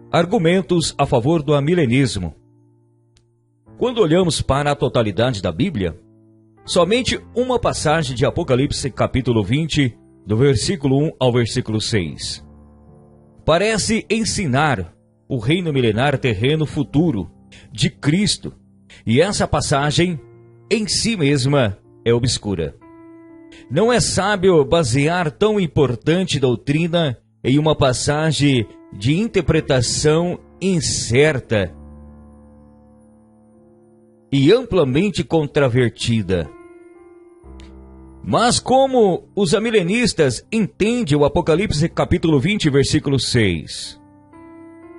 Argumentos a favor do amilenismo. Quando olhamos para a totalidade da Bíblia, somente uma passagem de Apocalipse capítulo 20, do versículo 1 ao versículo 6, parece ensinar o reino milenar terreno futuro de Cristo, e essa passagem em si mesma é obscura. Não é sábio basear tão importante doutrina em uma passagem de interpretação incerta e amplamente controvertida. Mas como os amilenistas entendem o Apocalipse capítulo 20, versículo 6,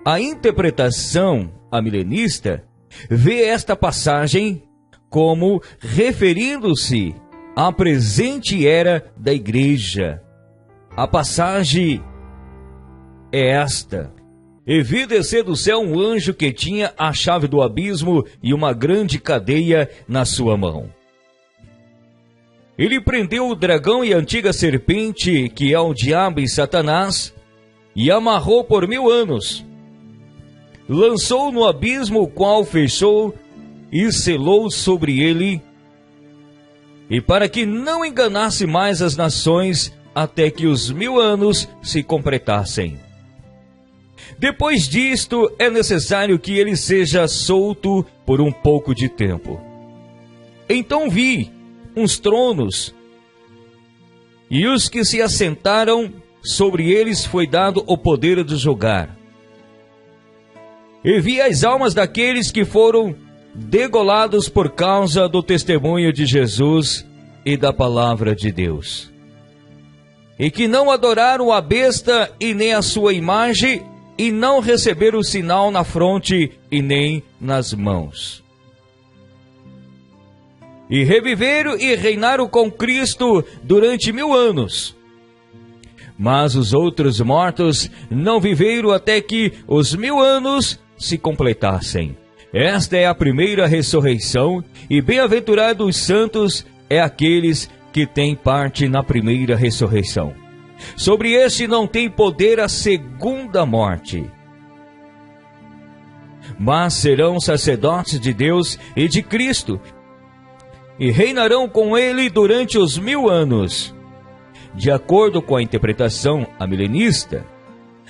a interpretação amilenista vê esta passagem como referindo-se à presente era da igreja. A passagem é esta: e vi descer do céu um anjo que tinha a chave do abismo e uma grande cadeia na sua mão. Ele prendeu o dragão e a antiga serpente, que é o diabo e Satanás, e amarrou por 1000 anos. Lançou no abismo, o qual fechou e selou sobre ele, e para que não enganasse mais as nações, até que os 1000 anos se completassem. Depois disto, é necessário que ele seja solto por um pouco de tempo. Então vi uns tronos, e os que se assentaram sobre eles foi dado o poder de julgar. E vi as almas daqueles que foram degolados por causa do testemunho de Jesus e da palavra de Deus, e que não adoraram a besta e nem a sua imagem, e não receberam o sinal na fronte e nem nas mãos. E reviveram e reinaram com Cristo durante 1000 anos. Mas os outros mortos não viveram até que os 1000 anos se completassem. Esta é a primeira ressurreição, e bem-aventurados os santos é aqueles que têm parte na primeira ressurreição. Sobre este não tem poder a segunda morte, mas serão sacerdotes de Deus e de Cristo, e reinarão com ele durante os 1000 anos. De acordo com a interpretação amilenista,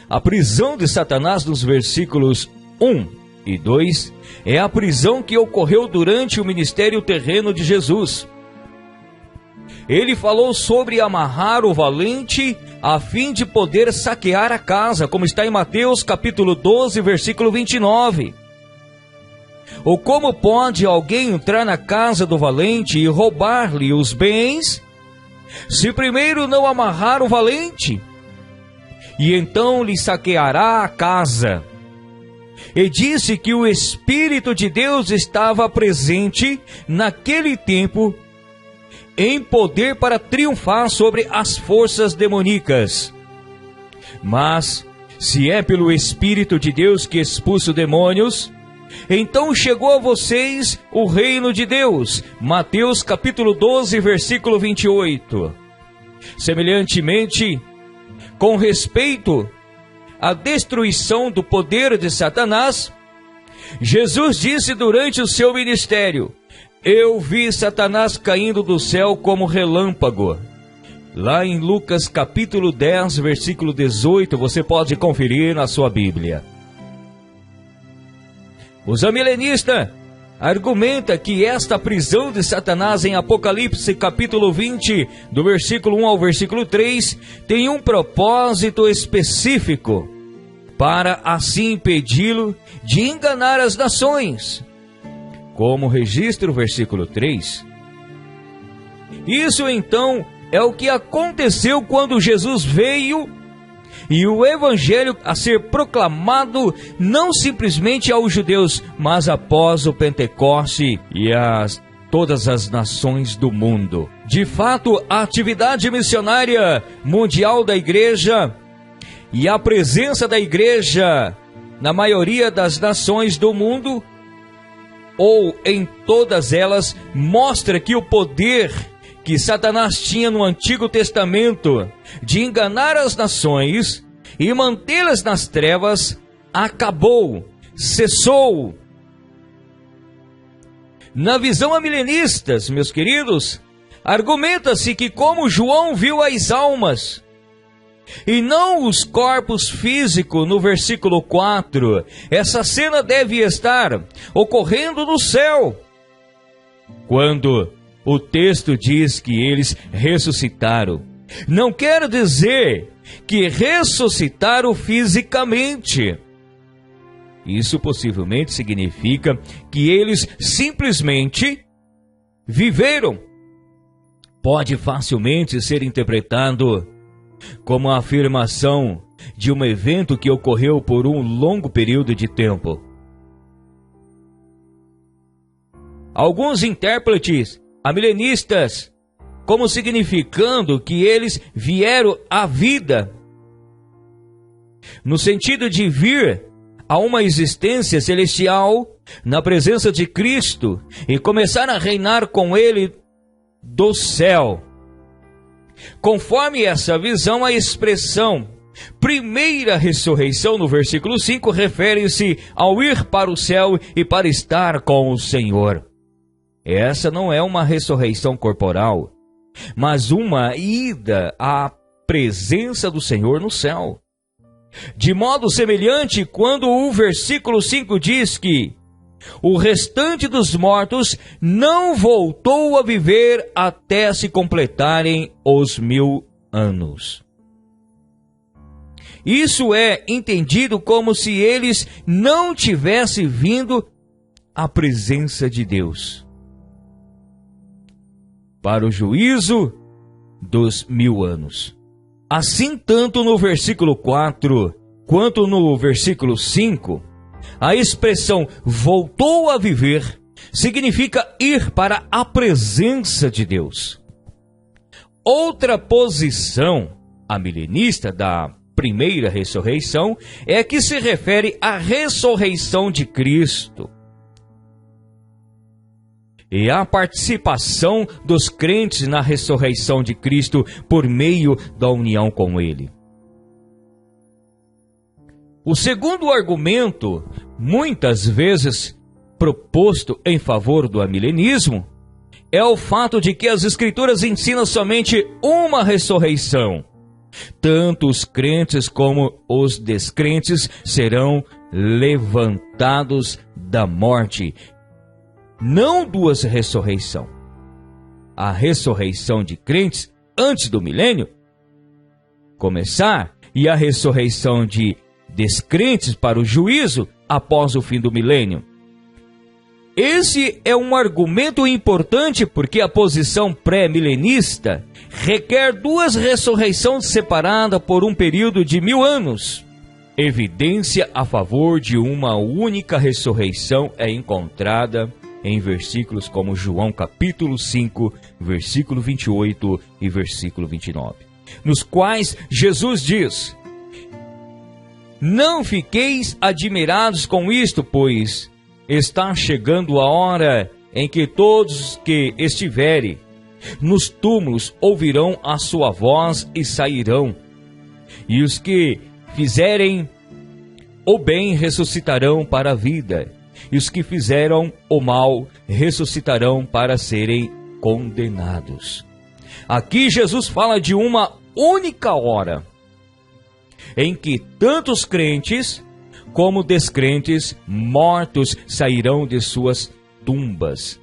a prisão de Satanás nos versículos 1 e 2 é a prisão que ocorreu durante o ministério terreno de Jesus. Ele falou sobre amarrar o valente a fim de poder saquear a casa, como está em Mateus capítulo 12, versículo 29. Ou como pode alguém entrar na casa do valente e roubar-lhe os bens, se primeiro não amarrar o valente? E então lhe saqueará a casa. E disse que o Espírito de Deus estava presente naquele tempo, em poder para triunfar sobre as forças demoníacas. Mas, se é pelo Espírito de Deus que expulsa os demônios, então chegou a vocês o reino de Deus. Mateus capítulo 12, versículo 28. Semelhantemente, com respeito à destruição do poder de Satanás, Jesus disse durante o seu ministério: eu vi Satanás caindo do céu como relâmpago. Lá em Lucas capítulo 10, versículo 18, você pode conferir na sua Bíblia. Os amilenistas argumentam que esta prisão de Satanás em Apocalipse capítulo 20, do versículo 1 ao versículo 3, tem um propósito específico, para assim impedi-lo de enganar as nações. Como registra o versículo 3. Isso então é o que aconteceu quando Jesus veio e o evangelho a ser proclamado não simplesmente aos judeus, mas após o Pentecoste e todas as nações do mundo. De fato, a atividade missionária mundial da igreja e a presença da igreja na maioria das nações do mundo, ou em todas elas, mostra que o poder que Satanás tinha no Antigo Testamento de enganar as nações e mantê-las nas trevas acabou, cessou. Na visão amilenistas, meus queridos, argumenta-se que como João viu as almas e não os corpos físicos no versículo 4, essa cena deve estar ocorrendo no céu, quando o texto diz que eles ressuscitaram. Não quer dizer que ressuscitaram fisicamente. Isso possivelmente significa que eles simplesmente viveram. Pode facilmente ser interpretado como a afirmação de um evento que ocorreu por um longo período de tempo. Alguns intérpretes amilenistas, como significando que eles vieram à vida, no sentido de vir a uma existência celestial na presença de Cristo e começar a reinar com Ele do céu. Conforme essa visão, a expressão primeira ressurreição no versículo 5 refere-se ao ir para o céu e para estar com o Senhor. Essa não é uma ressurreição corporal, mas uma ida à presença do Senhor no céu. De modo semelhante, quando o versículo 5 diz que o restante dos mortos não voltou a viver até se completarem os 1000 anos. Isso é entendido como se eles não tivessem vindo à presença de Deus para o juízo dos 1000 anos. Assim, tanto no versículo 4 quanto no versículo 5, a expressão voltou a viver significa ir para a presença de Deus. Outra posição amilenista da primeira ressurreição é que se refere à ressurreição de Cristo e à participação dos crentes na ressurreição de Cristo por meio da união com Ele. O segundo argumento, muitas vezes proposto em favor do amilenismo, é o fato de que as Escrituras ensinam somente uma ressurreição. Tanto os crentes como os descrentes serão levantados da morte. Não duas ressurreições. A ressurreição de crentes antes do milênio começar e a ressurreição de descrentes para o juízo após o fim do milênio. Esse é um argumento importante porque a posição pré-milenista requer duas ressurreições separadas por um período de 1000 anos. Evidência a favor de uma única ressurreição é encontrada em versículos como João capítulo 5, versículo 28 e versículo 29, nos quais Jesus diz: não fiqueis admirados com isto, pois está chegando a hora em que todos que estiverem nos túmulos ouvirão a sua voz e sairão, e os que fizerem o bem ressuscitarão para a vida, e os que fizeram o mal ressuscitarão para serem condenados. Aqui Jesus fala de uma única hora em que tanto os crentes como descrentes mortos sairão de suas tumbas.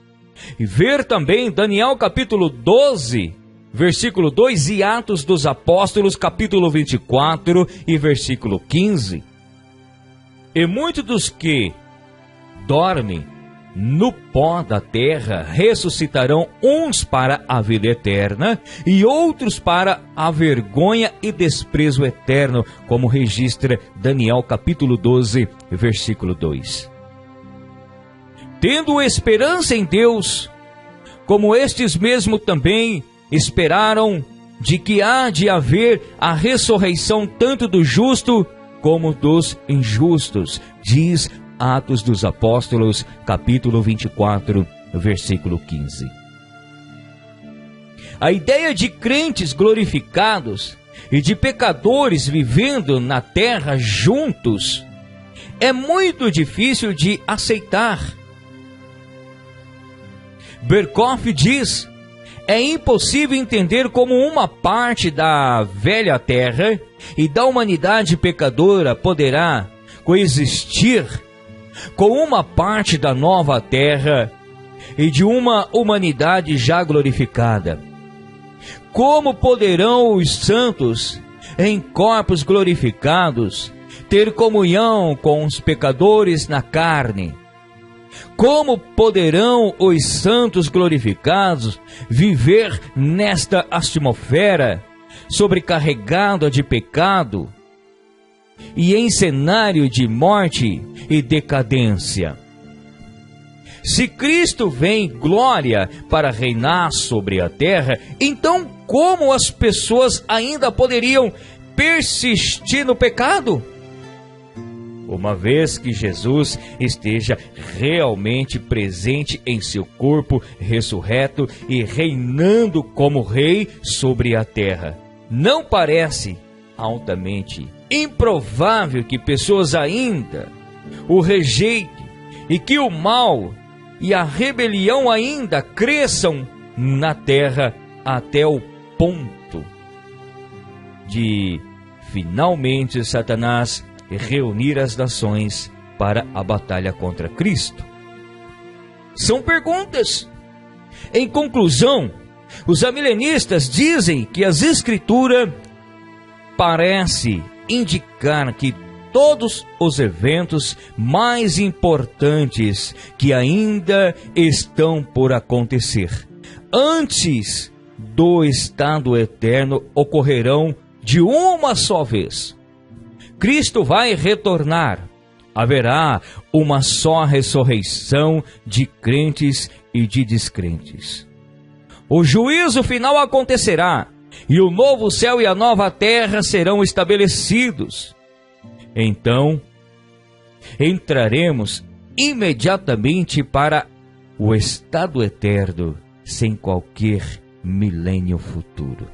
E ver também Daniel capítulo 12, versículo 2 e Atos dos Apóstolos capítulo 24 e versículo 15. E muitos dos que dormem no pó da terra ressuscitarão, uns para a vida eterna e outros para a vergonha e desprezo eterno, como registra Daniel capítulo 12, versículo 2. Tendo esperança em Deus, como estes mesmo também esperaram de que há de haver a ressurreição tanto do justo como dos injustos, diz Atos dos Apóstolos, capítulo 24, versículo 15. A ideia de crentes glorificados e de pecadores vivendo na terra juntos é muito difícil de aceitar. Berkhoff diz: é impossível entender como uma parte da velha terra e da humanidade pecadora poderá coexistir com uma parte da nova terra e de uma humanidade já glorificada. Como poderão os santos, em corpos glorificados, ter comunhão com os pecadores na carne? Como poderão os santos glorificados viver nesta atmosfera sobrecarregada de pecado e em cenário de morte e decadência? Se Cristo vem em glória para reinar sobre a terra, então como as pessoas ainda poderiam persistir no pecado? Uma vez que Jesus esteja realmente presente em seu corpo ressurreto e reinando como rei sobre a terra, não parece altamente improvável que pessoas ainda o rejeitem e que o mal e a rebelião ainda cresçam na terra até o ponto de finalmente Satanás reunir as nações para a batalha contra Cristo? São perguntas. Em conclusão, os amilenistas dizem que as Escrituras parecem indicar que todos os eventos mais importantes que ainda estão por acontecer antes do estado eterno ocorrerão de uma só vez. Cristo vai retornar. Haverá uma só ressurreição de crentes e de descrentes. O juízo final acontecerá e o novo céu e a nova terra serão estabelecidos. Então, entraremos imediatamente para o estado eterno, sem qualquer milênio futuro.